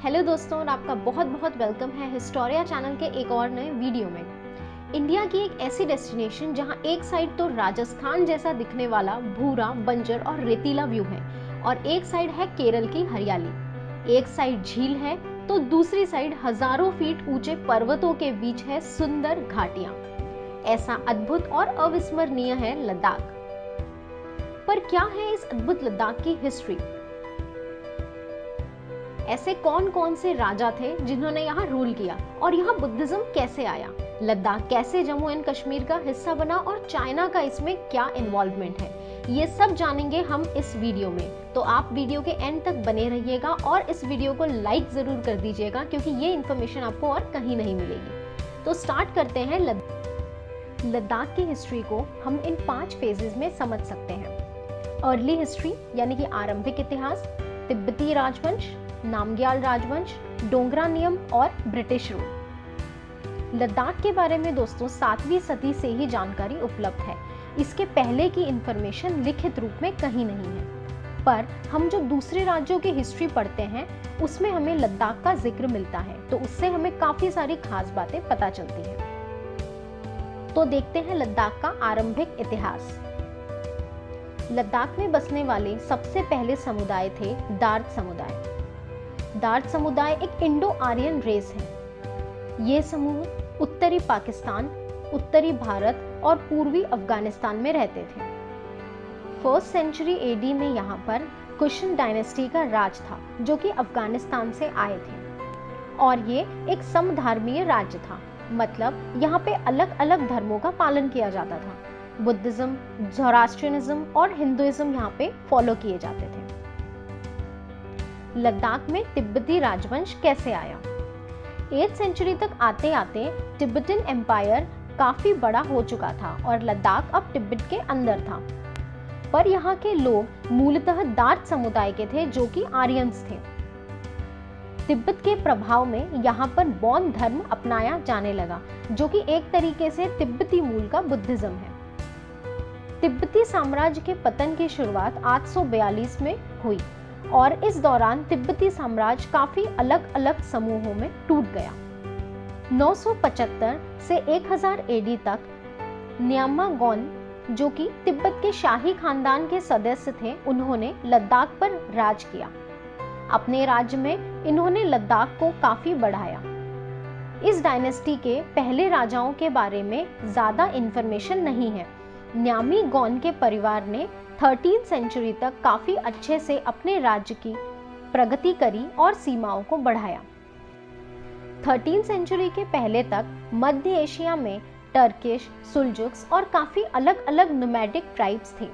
Hello दोस्तों, और आपका बहुत बहुत वेलकम है हिस्टोरिया चैनल के एक और नए वीडियो में। इंडिया की एक ऐसी डेस्टिनेशन जहां एक साइड तो राजस्थान जैसा दिखने वाला भूरा, बंजर और रेतीला व्यू है और एक साइड है केरल की हरियाली। एक साइड झील है तो दूसरी साइड हजारों फीट ऊंचे पर्वतों के बीच है सुंदर घाटियां। ऐसा अद्भुत और अविस्मरणीय है लद्दाख। पर क्या है इस अद्भुत लद्दाख की हिस्ट्री? ऐसे कौन कौन से राजा थे जिन्होंने यहाँ रूल किया और यहाँ बुद्धिज्म कैसे आया? लद्दाख कैसे जम्मू एंड कश्मीर का हिस्सा बना और चाइना का इसमें क्या इन्वॉल्वमेंट है? ये सब जानेंगे हम इस वीडियो में। तो आप वीडियो के एंड तक बने रहिएगा और इस वीडियो को लाइक जरूर कर दीजिएगा क्योंकि ये इन्फॉर्मेशन आपको और कहीं नहीं मिलेगी। तो स्टार्ट करते हैं। लद्दाख की हिस्ट्री को हम इन 5 फेजेस में समझ सकते हैं। अर्ली हिस्ट्री यानी कि आरंभिक इतिहास, तिब्बती राजवंश, नामग्याल राजवंश, डोगरा नियम और ब्रिटिश रूल। लद्दाख के बारे में दोस्तों 7वीं सदी से ही जानकारी उपलब्ध है। इसके पहले की इंफॉर्मेशन लिखित रूप में कहीं नहीं है, पर हम जो दूसरे राज्यों की हिस्ट्री पढ़ते हैं उसमें हमें लद्दाख का जिक्र मिलता है, तो उससे हमें काफी सारी खास बातें पता चलती हैं। तो देखते हैं लद्दाख का आरंभिक इतिहास। लद्दाख में बसने वाले सबसे पहले समुदाय थे दार्द समुदाय। दार्द समुदाय एक इंडो आर्यन रेस है। ये समूह उत्तरी पाकिस्तान, उत्तरी भारत और पूर्वी अफगानिस्तान में रहते थे। 1st सेंचुरी एडी में यहाँ पर कुशन डायनेस्टी का राज था जो कि अफगानिस्तान से आए थे और ये एक समधर्मीय राज्य था, मतलब यहाँ पे अलग अलग धर्मों का पालन किया जाता था। बुद्धिज्म, ज़ोरास्ट्रियनिज्म और हिंदुइज्म यहाँ पे फॉलो किए जाते थे। लद्दाख में तिब्बती राजवंश कैसे आया? 8th सेंचुरी तक आते आते तिब्बतन एम्पायर काफी बड़ा हो चुका था और लद्दाख अब तिब्बत के अंदर था। पर यहाँ के लोग मूलतः दार्द समुदाय के थे जो कि आर्यंस थे। तिब्बत के प्रभाव में यहाँ पर बौद्ध धर्म अपनाया जाने लगा जो कि एक तरीके से तिब्बती मूल का बुद्धिज्म है। तिब्बती साम्राज्य के पतन की शुरुआत 842 में हुई और इस दौरान तिब्बती साम्राज्य काफी अलग अलग समूहों में टूट गया। 975 से 1000 एडी तक न्यामागोन जो कि तिब्बत के शाही खानदान के सदस्य थे, उन्होंने लद्दाख पर राज किया। अपने राज्य में इन्होंने लद्दाख को काफी बढ़ाया। इस डायनेस्टी के पहले राजाओं के बारे में ज्यादा इंफॉर्मेशन नहीं है। न्यामीगोन के परिवार ने 13th सेंचुरी तक काफी अच्छे से अपने राज्य की प्रगति करी और सीमाओं को बढ़ाया। 13th सेंचुरी के पहले तक मध्य एशिया में टर्किश, सुल्जुक्स और काफी अलग अलग नोमैडिक ट्राइब्स थे,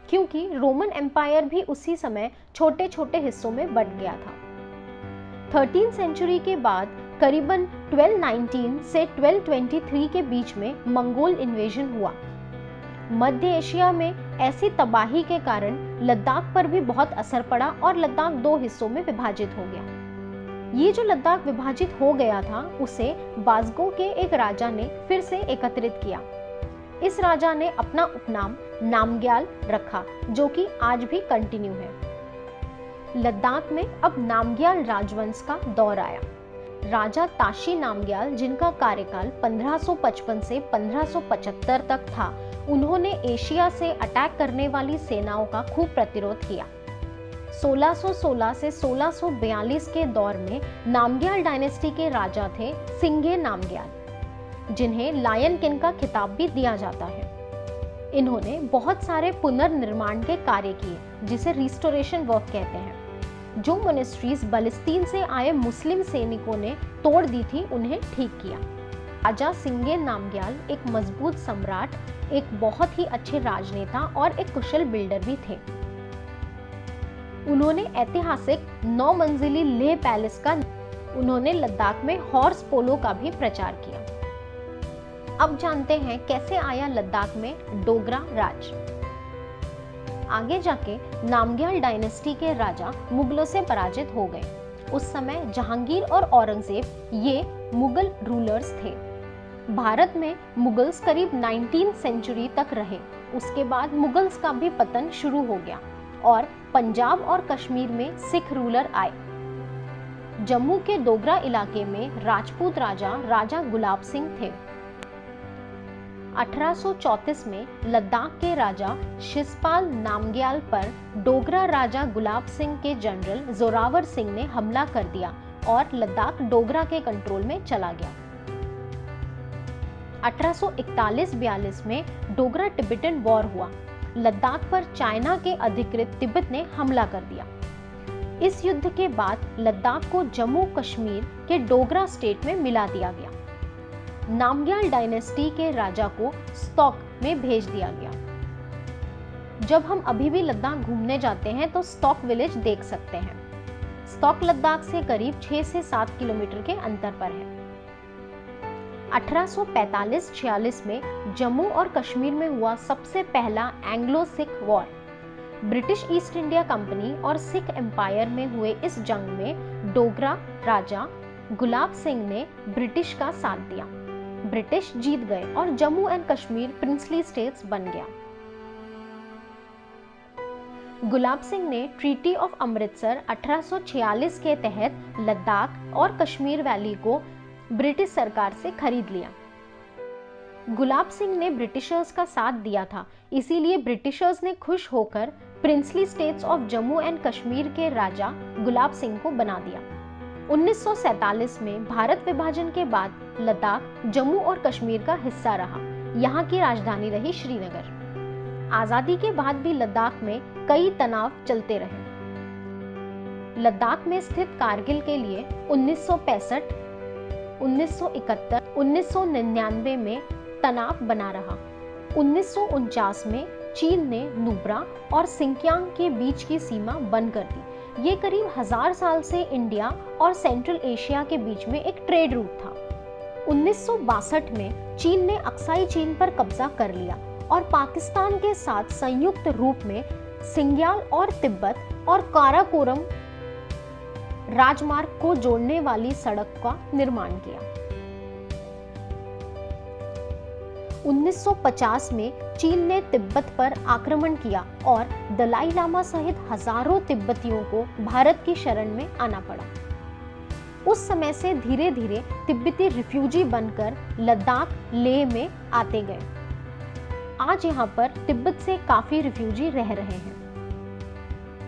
क्योंकि रोमन एम्पायर भी उसी समय छोटे छोटे हिस्सों में बंट गया था। 13th सेंचुरी के बाद करीबन 1219 से 1223 के बीच में मंगोल इन्वेजन हुआ। मध्य एशिया में ऐसी तबाही के कारण लद्दाख पर भी बहुत असर पड़ा और लद्दाख 2 हिस्सों में विभाजित हो गया। ये जो लद्दाख विभाजित हो गया था उसे बाज़गो के एक राजा ने फिर से एकत्रित किया। इस राजा ने अपना उपनाम नामग्याल रखा जो कि आज भी कंटिन्यू है। लद्दाख में अब नामग्याल राजवंश का दौर आया। राजा ताशी नामग्याल, जिनका कार्यकाल 1555 से 1575 तक था, उन्होंने एशिया से अटैक करने वाली सेनाओं का खूब प्रतिरोध किया। 1616 से 1642 के दौर में नामग्याल डायनेस्टी के राजा थे सिंगे नामग्याल, जिन्हें लायन किंग का खिताब भी दिया जाता है। इन्होंने बहुत सारे पुनर्निर्माण के कार्य किए जिसे रिस्टोरेशन वर्क कहते हैं। जो मोनेस्ट्रीज बलिस्तीन से आए मुस्लिम सैनिकों ने तोड़ दी थी उन्हें ठीक किया। राजा सिंगे नामग्याल एक मजबूत सम्राट, एक बहुत ही अच्छे राजनेता और एक कुशल बिल्डर भी थे। उन्होंने ऐतिहासिक 9 मंजिली लेह पैलेस का उन्होंने लद्दाख में हॉर्स पोलो का भी प्रचार किया। अब जानते हैं कैसे आया लद्दाख में डोगरा राज। आगे जाके नामग्याल डायनेस्टी के राजा मुगलों से पराजित हो गए। उस समय जहांगीर और औरंगजेब ये मुगल रूलर्स थे। भारत में मुगल्स करीब 19th सेंचुरी तक रहे। उसके बाद मुगल्स का भी पतन शुरू हो गया और पंजाब और कश्मीर में सिख रूलर आए। जम्मू के डोगरा इलाके में राजपूत राजा गुलाब सिंह थे। 1834 में लद्दाख के राजा शिषपाल नामग्याल पर डोगरा राजा गुलाब सिंह के जनरल जोरावर सिंह ने हमला कर दिया और लद्दाख डोगरा के कंट्रोल में चला गया। 1841-42 में डोगरा टिबेटन वॉर हुआ। लद्दाख पर चाइना के अधिकृत तिब्बत ने हमला कर दिया। इस युद्ध के बाद लद्दाख को जम्मू कश्मीर के डोगरा स्टेट में मिला दिया गया। नामग्याल डायनेस्टी के राजा को स्टॉक में भेज दिया गया। जब हम अभी भी लद्दाख घूमने जाते हैं तो स्टॉक विलेज देख सकते हैं। स्टॉक लद्दाख से करीब 6 से 7 किलोमीटर के अंतर पर है। 1845-46 में जम्मू और कश्मीर में हुआ सबसे पहला Anglo Sikh war. British east India company और सिख एम्पायर में हुए इस जंग में डोगरा राजा गुलाब सिंह ने ब्रिटिश का साथ दिया। ब्रिटिश जीत गए और Jammu and Kashmir princely states बन गया। गुलाब सिंह ने ट्रीटी ऑफ अमृतसर 1846 के तहत लद्दाख और कश्मीर वैली को ब्रिटिश सरकार से खरीद लिया। गुलाब सिंह ने ब्रिटिशर्स का साथ दिया था, इसीलिए ब्रिटिशर्स ने खुश होकर princely states of Jammu and Kashmir के राजा गुलाब सिंह को बना दिया। 1947 में भारत विभाजन के बाद लद्दाख जम्मू और कश्मीर का हिस्सा रहा। यहाँ की राजधानी रही श्रीनगर। आजादी के बाद भी लद्दाख में कई तनाव चलते रहे। लद्दाख में स्थित कारगिल के लिए 1965, 1971, 1999 में तनाव बना रहा। 1949 में चीन ने नुब्रा और सिंकियांग के बीच की सीमा बंद कर दी। ये करीब 1000 साल से इंडिया और सेंट्रल एशिया के बीच में एक ट्रेड रूट था। 1962 में चीन ने अक्साई चीन पर कब्जा कर लिया और पाकिस्तान के साथ संयुक्त रूप में सिंग्याल और तिब्बत और काराकोरम राजमार्ग को जोड़ने वाली सड़क का निर्माण किया। 1950 में चीन ने तिब्बत पर आक्रमण किया और दलाई लामा सहित हजारों तिब्बतियों को भारत की शरण में आना पड़ा। उस समय से धीरे धीरे तिब्बती रिफ्यूजी बनकर लद्दाख लेह में आते गए। आज यहाँ पर तिब्बत से काफी रिफ्यूजी रह रहे हैं।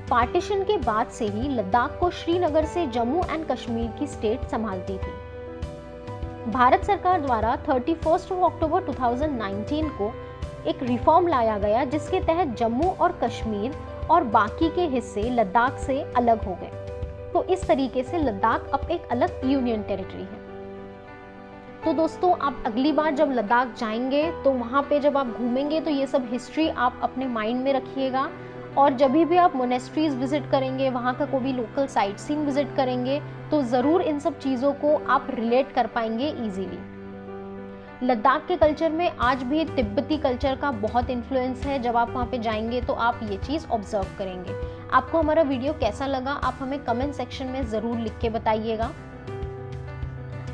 पार्टीशन के बाद से ही लद्दाख को श्रीनगर से जम्मू एंड कश्मीर की स्टेट संभालती थी। भारत सरकार द्वारा 31 अक्टूबर 2019 को एक रिफॉर्म लाया गया जिसके तहत जम्मू और कश्मीर और बाकी के हिस्से लद्दाख से अलग हो गए। तो इस तरीके से लद्दाख अब एक अलग यूनियन टेरिटरी है। तो दोस्तों, आप अगली बार जब लद्दाख जाएंगे तो वहाँ पे जब आप घूमेंगे तो ये सब हिस्ट्री आप अपने माइंड में रखिएगा। और जब भी आप मोनेस्ट्रीज विजिट करेंगे, वहाँ का कोई भी लोकल साइट सीइंग विजिट करेंगे तो ज़रूर इन सब चीज़ों को आप रिलेट कर पाएंगे इजीली। लद्दाख के कल्चर में आज भी तिब्बती कल्चर का बहुत इन्फ्लुएंस है। जब आप वहाँ पे जाएंगे तो आप ये चीज़ ऑब्जर्व करेंगे। आपको हमारा वीडियो कैसा लगा आप हमें कमेंट सेक्शन में ज़रूर लिख के बताइएगा।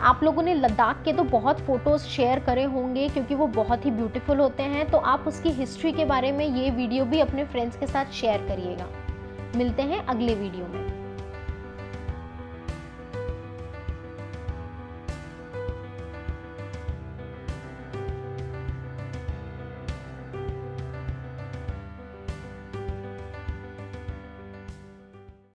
आप लोगों ने लद्दाख के तो बहुत फोटोज़ शेयर करे होंगे क्योंकि वो बहुत ही ब्यूटीफुल होते हैं, तो आप उसकी हिस्ट्री के बारे में ये वीडियो भी अपने फ्रेंड्स के साथ शेयर करिएगा। मिलते हैं अगले वीडियो में।